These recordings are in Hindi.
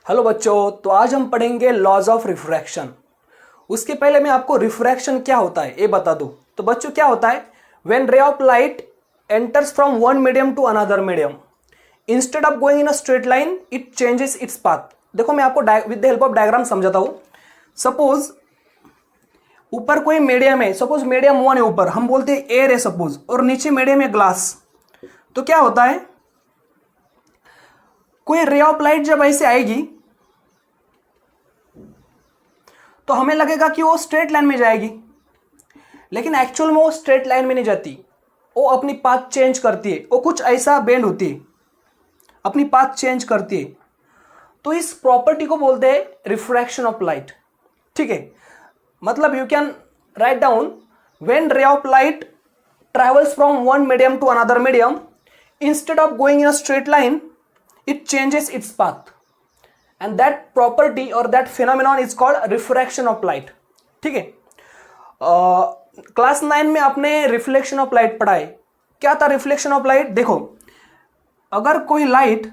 हेलो बच्चों, तो आज हम पढ़ेंगे लॉज ऑफ रिफ्रैक्शन। उसके पहले मैं आपको रिफ्रैक्शन क्या होता है ये बता दूं। तो बच्चों क्या होता है, when ray of light enters from one medium to another medium, instead of going in a straight line it changes its path. देखो मैं आपको with the help of diagram समझाता हूं। सपोज ऊपर कोई मीडियम है, सपोज मीडियम वन है, ऊपर हम बोलते हैं एयर है सपोज, और नीचे मीडियम है ग्लास। तो क्या होता है, कोई रे ऑफ लाइट जब ऐसे आएगी तो हमें लगेगा कि वो स्ट्रेट लाइन में जाएगी, लेकिन एक्चुअल में वो स्ट्रेट लाइन में नहीं जाती, वो अपनी पाथ चेंज करती है, वो कुछ ऐसा बेंड होती है, अपनी पाथ चेंज करती है। तो इस प्रॉपर्टी को बोलते हैं रिफ्रैक्शन ऑफ लाइट। ठीक है, मतलब you can write down, when ray of light travels from one medium to another medium, instead of going in a straight line it changes its path, and that property or that phenomenon is called refraction of light। ठीक है, क्लास 9 में आपने रिफ्लेक्शन ऑफ लाइट पढ़ा है। क्या था रिफ्लेक्शन ऑफ लाइट? देखो, अगर कोई लाइट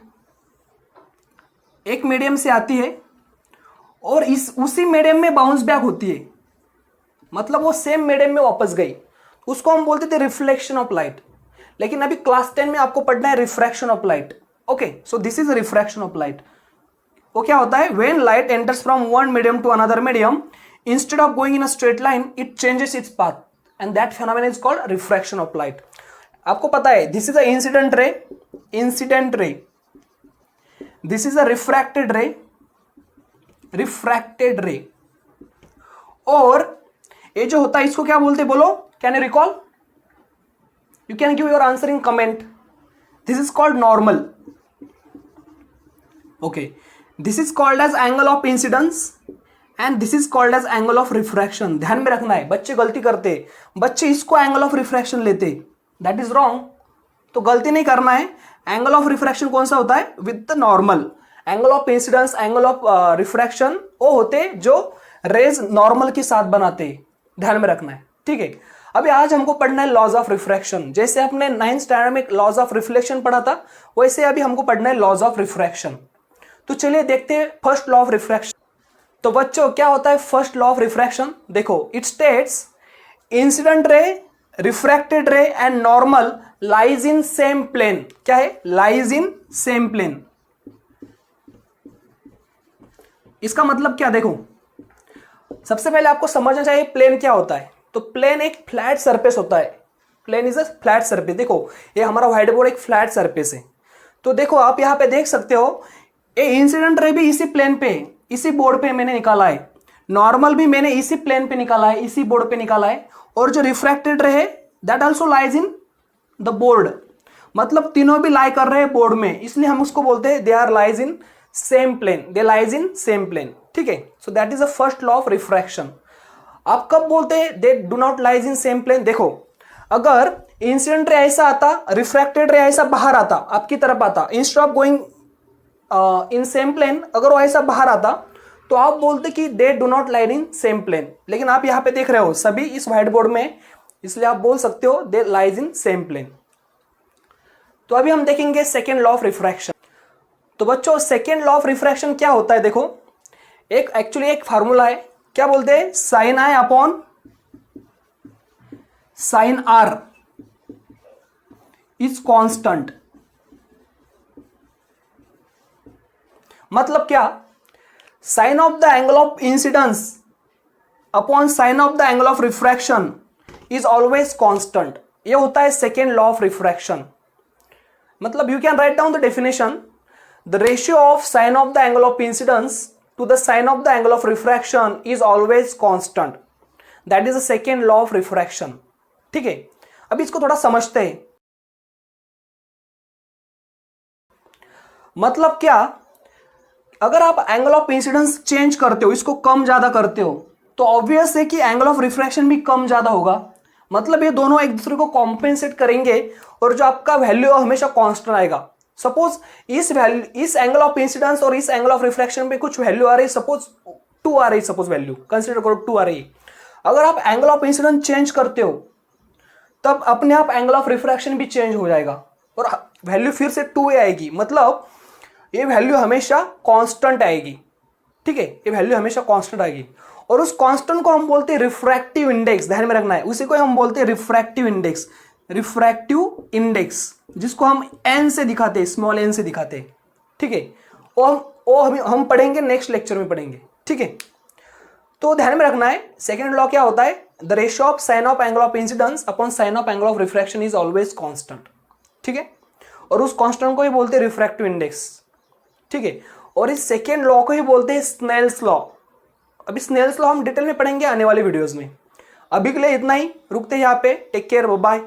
एक मीडियम से आती है और उसी मीडियम में बाउंस बैक होती है, मतलब वो सेम मीडियम में वापस गई, उसको हम बोलते थे रिफ्लेक्शन ऑफ लाइट। लेकिन अभी क्लास 10 में आपको पढ़ना है refraction of light. Okay, so this is refraction of light. वो क्या होता है, when light enters from one medium to another medium, instead of going in a straight line it changes its path, and that phenomenon is called refraction of light. आपको पता है this is a incident ray, incident ray, this is a refracted ray, refracted ray, और ये जो होता है इसको क्या बोलते, बोलो, can you recall? You can give your answer in comment. This is called normal. Okay, this is called as angle of incidence and this is called as angle of refraction। ध्यान में रखना है, बच्चे गलती करते, बच्चे इसको एंगल ऑफ रिफ्रैक्शन लेते, दैट इज रॉन्ग। तो गलती नहीं करना है। एंगल ऑफ रिफ्रैक्शन कौन सा होता है? With the normal. Angle of incidence, angle of refraction वो होते जो रेज नॉर्मल के साथ बनाते, ध्यान में रखना है। ठीक है, अभी आज हमको पढ़ना है लॉज ऑफ रिफ्रैक्शन। जैसे आपने 9th स्टैंडर्ड में लॉज ऑफ रिफ्लेक्शन पढ़ा था, वैसे अभी हमको पढ़ना है लॉज ऑफ रिफ्रैक्शन। तो चलिए देखते हैं फर्स्ट लॉ ऑफ रिफ्रैक्शन। तो बच्चों क्या होता है फर्स्ट लॉ ऑफ रिफ्रैक्शन? देखो, it states incident ray, refracted ray and normal lies in same plane. क्या है? Lies in same plane. इसका मतलब क्या? देखो, सबसे पहले आपको समझना चाहिए प्लेन क्या होता है। तो प्लेन एक फ्लैट सरफेस होता है। Plane is a flat surface. देखो, ये हमारा व्हाइट बोर्ड एक फ्लैट सरफेस है। तो देखो आप यहां पे देख सकते हो, ये इंसिडेंट रे भी इसी प्लेन पे, इसी बोर्ड पे मैंने निकाला है, नॉर्मल भी मैंने इसी प्लेन पे निकाला है, इसी बोर्ड पे निकाला है, और जो रिफ्रैक्टेड रे है that also lies in the board. मतलब तीनों भी लाई कर रहे हैं बोर्ड में, इसलिए हम उसको बोलते हैं they are lies in same plane, they lies in same plane. ठीक है, so that is the first law of refraction. आप कब बोलते हैं they do not lies in same plane? देखो, अगर इंसिडेंट रे ऐसा आता, रिफ्रैक्टेड रे ऐसा बाहर आता, आपकी तरफ आता, instead of going in same plane, अगर वो ऐसा बाहर आता तो आप बोलते कि they do not line in same plane. लेकिन आप यहां पे देख रहे हो सभी इस व्हाइट बोर्ड में, इसलिए आप बोल सकते हो दे लाइज इन सेम प्लेन। तो अभी हम देखेंगे सेकेंड लॉ ऑफ रिफ्रैक्शन। तो बच्चों सेकेंड लॉ ऑफ रिफ्रैक्शन क्या होता है? देखो, एक एक्चुअली एक फार्मूला है, क्या बोलते हैं? Sine I upon sine R is constant. मतलब क्या? Sine of the angle of incidence upon sine of the angle of refraction is always constant. ये होता है सेकेंड लॉ ऑफ रिफ्रैक्शन। मतलब you can write down the definition, the ratio of sine of the angle of incidence to the sine of the angle of refraction is always constant. That is the second law of refraction. ठीक है, अब इसको थोड़ा समझते हैं। मतलब क्या? अगर आप एंगल ऑफ इंसिडेंस चेंज करते हो, इसको कम ज्यादा करते हो, तो ऑब्वियस है कि एंगल ऑफ रिफ्रैक्शन भी कम ज्यादा होगा। मतलब ये दोनों एक दूसरे को कॉम्पेंसेट करेंगे और जो आपका वैल्यू हमेशा कांस्टेंट आएगा। सपोज इस एंगल ऑफ इंसिडेंस और इस एंगल ऑफ रिफ्रैक्शन पे कुछ वैल्यू आ रही है, सपोज 2 आ रही है, सपोज वैल्यू कंसीडर करो 2 आ रही है। अगर आप एंगल ऑफ इंसिडेंस चेंज करते हो तब अपने आप एंगल ऑफ रिफ्रैक्शन भी चेंज हो जाएगा और वैल्यू फिर से 2 आएगी। मतलब ये वैल्यू हमेशा कांस्टेंट आएगी, ठीक है, ये वैल्यू हमेशा कांस्टेंट आएगी। और उस कांस्टेंट को हम बोलते हैं रिफ्रैक्टिव इंडेक्स, ध्यान में रखना है, उसी को हम बोलते हैं रिफ्रैक्टिव इंडेक्स, रिफ्रैक्टिव इंडेक्स, जिसको हम एन से दिखाते हैं, स्मॉल एन से दिखाते हैं, ठीक है। वो हम पढ़ेंगे नेक्स्ट लेक्चर में पढ़ेंगे, ठीक है। तो ध्यान में रखना है, सेकेंड लॉ क्या होता है, the ratio of sine of angle of incidence upon sine of angle of refraction is always constant, ठीक है। और उस कांस्टेंट को ही बोलते हैं रिफ्रैक्टिव इंडेक्स, ठीक है। और इस सेकेंड लॉ को ही बोलते हैं स्नेल्स लॉ। अभी स्नेल्स लॉ हम डिटेल में पढ़ेंगे आने वाले वीडियोस में। अभी के लिए इतना ही, रुकते हैं यहाँ पे, टेक केयर, बाय।